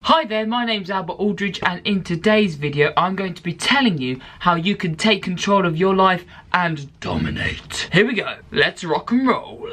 Hi there, my name's Albert Aldridge, and in today's video I'm going to be telling you how you can take control of your life and dominate. Here we go, let's rock and roll.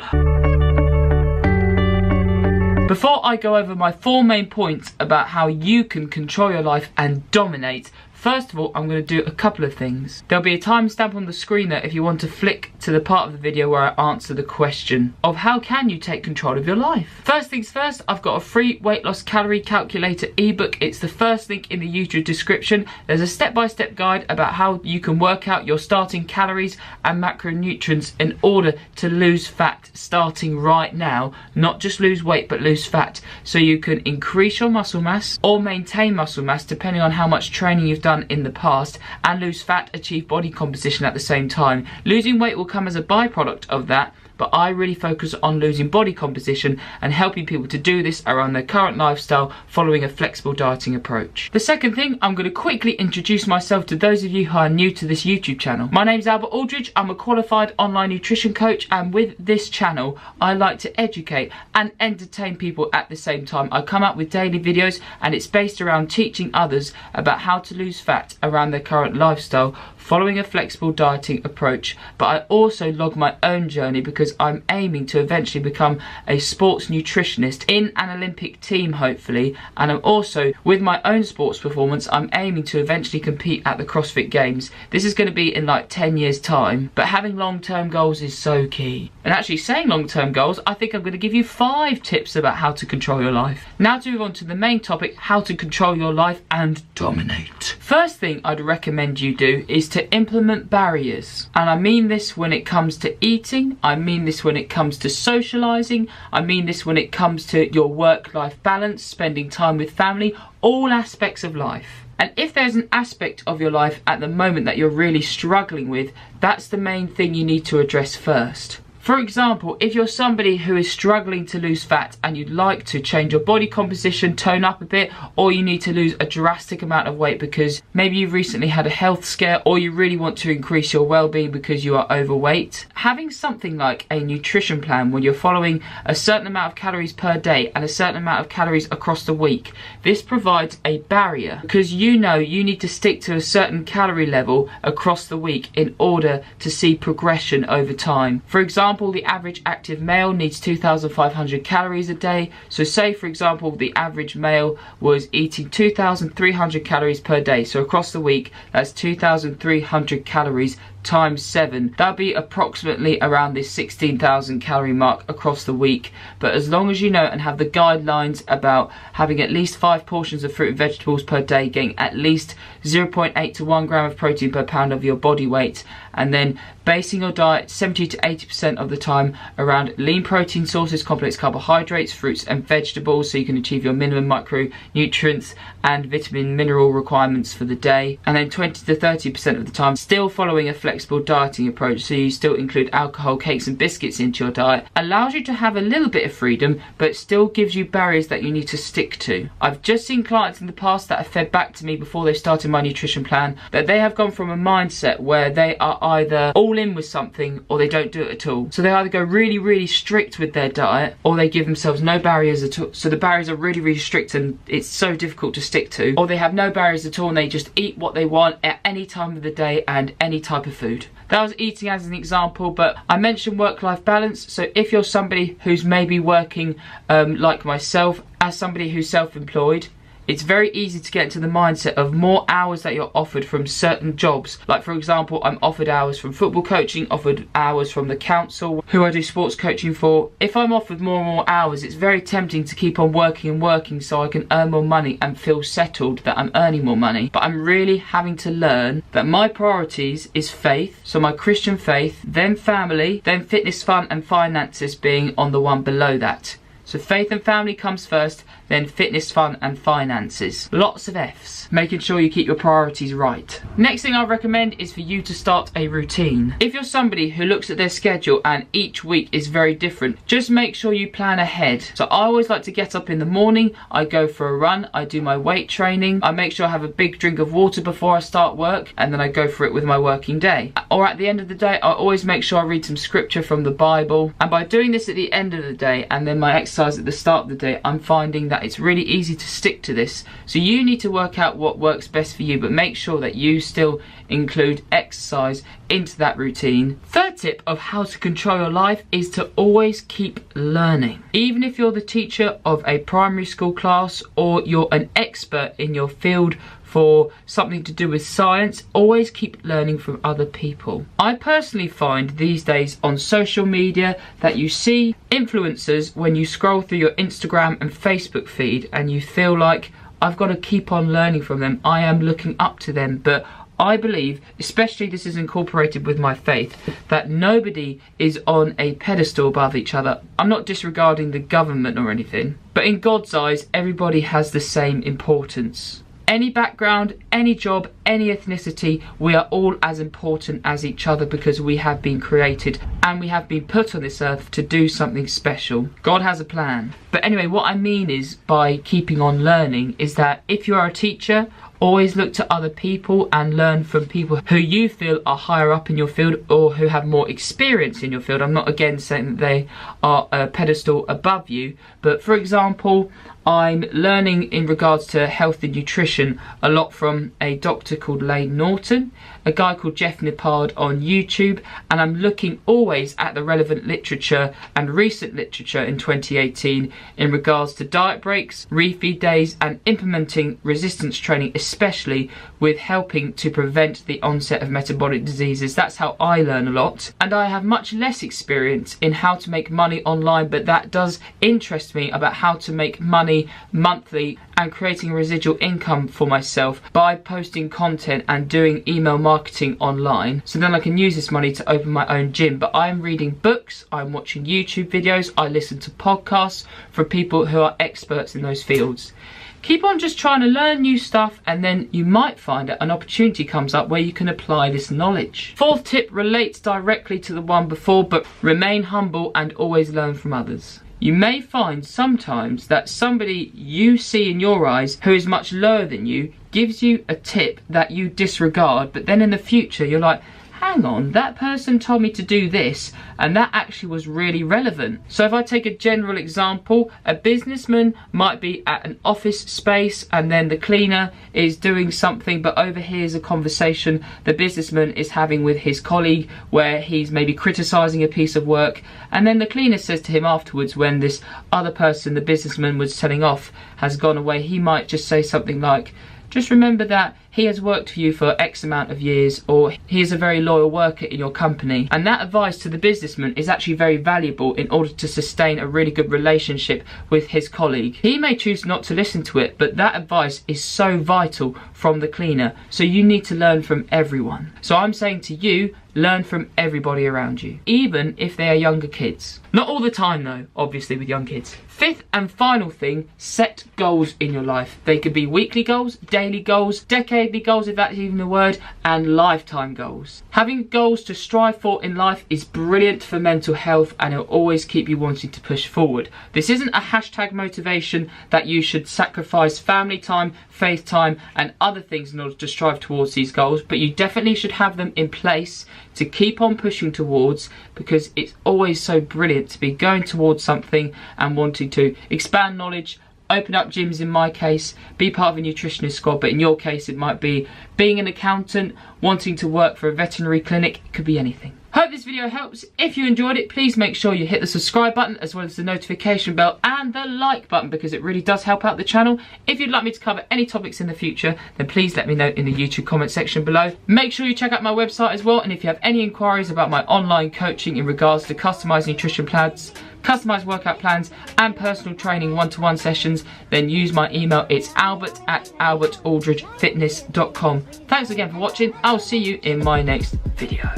Before I go over my 4 main points about how you can control your life and dominate, first of all, I'm going to do a couple of things. There'll be a timestamp on the screen there if you want to flick to the part of the video where I answer the question of how can you take control of your life. First things first, I've got a free weight loss calorie calculator ebook. It's the first link in the YouTube description. There's a step-by-step guide about how you can work out your starting calories and macronutrients in order to lose fat starting right now. Not just lose weight, but lose fat. So you can increase your muscle mass or maintain muscle mass depending on how much training you've done in the past, and lose fat, achieve body composition at the same time. Losing weight will come as a byproduct of that, but I really focus on losing body composition and helping people to do this around their current lifestyle following a flexible dieting approach. The second thing, I'm going to quickly introduce myself to those of you who are new to this YouTube channel. My name's Albert Aldridge, I'm a qualified online nutrition coach, and with this channel I like to educate and entertain people at the same time. I come out with daily videos and it's based around teaching others about how to lose fat around their current lifestyle following a flexible dieting approach, but I also log my own journey because I'm aiming to eventually become a sports nutritionist in an Olympic team hopefully, and I'm also, with my own sports performance, I'm aiming to eventually compete at the CrossFit Games. This is going to be in like 10 years time, but having long-term goals is so key. And actually saying long-term goals, I think I'm going to give you 5 tips about how to control your life. Now to move on to the main topic, how to control your life and dominate. First thing I'd recommend you do is to implement barriers, and I mean this when it comes to eating, I mean this when it comes to socializing, I mean this when it comes to your work-life balance, spending time with family, all aspects of life. And if there's an aspect of your life at the moment that you're really struggling with, that's the main thing you need to address first. For example, if you're somebody who is struggling to lose fat and you'd like to change your body composition, tone up a bit, or you need to lose a drastic amount of weight because maybe you've recently had a health scare, or you really want to increase your well-being because you are overweight, having something like a nutrition plan where you're following a certain amount of calories per day and a certain amount of calories across the week, this provides a barrier because you know you need to stick to a certain calorie level across the week in order to see progression over time. For example, the average active male needs 2,500 calories a day. So say for example the average male was eating 2,300 calories per day. So across the week that's 2,300 calories times 7. That'll be approximately around this 16,000 calorie mark across the week. But as long as you know and have the guidelines about having at least 5 portions of fruit and vegetables per day, getting at least 0.8 to 1 gram of protein per pound of your body weight, and then basing your diet 70 to 80% of the time around lean protein sources, complex carbohydrates, fruits and vegetables, so you can achieve your minimum micronutrients and vitamin mineral requirements for the day, and then 20 to 30% of the time still following a flexible dieting approach, so you still include alcohol, cakes and biscuits into your diet. Allows you to have a little bit of freedom, but still gives you barriers that you need to stick to. I've just seen clients in the past that have fed back to me before they started my nutrition plan that they have gone from a mindset where they are either all in with something or they don't do it at all. So they either go really strict with their diet, or they give themselves no barriers at all. So the barriers are really strict and it's so difficult to stick to, or they have no barriers at all and they just eat what they want at any time of the day and any type of food. That was eating as an example, but I mentioned work-life balance. So if you're somebody who's maybe working like myself, as somebody who's self-employed, it's very easy to get into the mindset of more hours that you're offered from certain jobs. Like for example, I'm offered hours from football coaching, offered hours from the council who I do sports coaching for. If I'm offered more and more hours, it's very tempting to keep on working and working so I can earn more money and feel settled that I'm earning more money. But I'm really having to learn that my priorities is faith, so my Christian faith, then family, then fitness, fun and finances being on the one below that. So faith and family comes first, then fitness, fun and finances. Lots of F's. Making sure you keep your priorities right. Next thing I recommend is for you to start a routine. If you're somebody who looks at their schedule and each week is very different, just make sure you plan ahead. So I always like to get up in the morning, I go for a run, I do my weight training, I make sure I have a big drink of water before I start work, and then I go for it with my working day. Or at the end of the day, I always make sure I read some scripture from the Bible. And by doing this at the end of the day and then my exercise at the start of the day, I'm finding that that. It's really easy to stick to this. So you need to work out what works best for you, but make sure that you still include exercise into that routine. Third tip of how to control your life is to always keep learning. Even if you're the teacher of a primary school class or you're an expert in your field for something to do with science, always keep learning from other people. I personally find these days on social media that you see influencers when you scroll through your Instagram and Facebook feed and you feel like, I've got to keep on learning from them, I am looking up to them. But I believe, especially this is incorporated with my faith, that nobody is on a pedestal above each other. I'm not disregarding the government or anything, but in God's eyes, everybody has the same importance. Any background, any job, any ethnicity, we are all as important as each other because we have been created and we have been put on this earth to do something special. God has a plan. But anyway, what I mean is by keeping on learning is that if you are a teacher, always look to other people and learn from people who you feel are higher up in your field or who have more experience in your field. I'm not again saying that they are a pedestal above you, but for example, I'm learning in regards to health and nutrition a lot from a doctor called Lane Norton, a guy called Jeff Nippard on YouTube, and I'm looking always at the relevant literature and recent literature in 2018 in regards to diet breaks, refeed days, and implementing resistance training, especially with helping to prevent the onset of metabolic diseases. That's how I learn a lot, and I have much less experience in how to make money online, but that does interest me about how to make money monthly and creating a residual income for myself by posting content and doing email marketing online, so then I can use this money to open my own gym. But I'm reading books, I'm watching YouTube videos, I listen to podcasts from people who are experts in those fields. Keep on just trying to learn new stuff, and then you might find that an opportunity comes up where you can apply this knowledge. Fourth tip relates directly to the one before, but remain humble and always learn from others. You may find sometimes that somebody you see in your eyes who is much lower than you gives you a tip that you disregard, but then in the future you're like, hang on, that person told me to do this and that actually was really relevant. So if I take a general example, a businessman might be at an office space and then the cleaner is doing something but overhears a conversation the businessman is having with his colleague where he's maybe criticising a piece of work, and then the cleaner says to him afterwards, when this other person the businessman was telling off has gone away, he might just say something like, just remember that he has worked for you for X amount of years, or he is a very loyal worker in your company. And that advice to the businessman is actually very valuable in order to sustain a really good relationship with his colleague. He may choose not to listen to it, but that advice is so vital from the cleaner. So you need to learn from everyone. So I'm saying to you, learn from everybody around you, even if they are younger kids. Not all the time though, obviously with young kids. Fifth and final thing, set goals in your life. They could be weekly goals, daily goals, decadely goals if that's even a word, and lifetime goals. Having goals to strive for in life is brilliant for mental health, and it'll always keep you wanting to push forward. This isn't a hashtag motivation that you should sacrifice family time, faith time and other things in order to strive towards these goals, but you definitely should have them in place to keep on pushing towards, because it's always so brilliant to be going towards something and wanting to expand knowledge, open up gyms in my case, be part of a nutritionist squad, but in your case it might be being an accountant, wanting to work for a veterinary clinic, it could be anything. Hope this video helps. If you enjoyed it, please make sure you hit the subscribe button as well as the notification bell and the like button, because it really does help out the channel. If you'd like me to cover any topics in the future, then please let me know in the YouTube comment section below. Make sure you check out my website as well, and if you have any inquiries about my online coaching in regards to customized nutrition plans, customized workout plans and personal training one-to-one sessions, then use my email. It's albert@albertaldridgefitness.com. Thanks again for watching. I'll see you in my next video.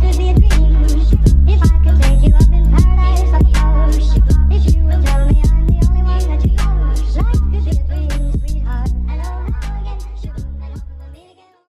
If I could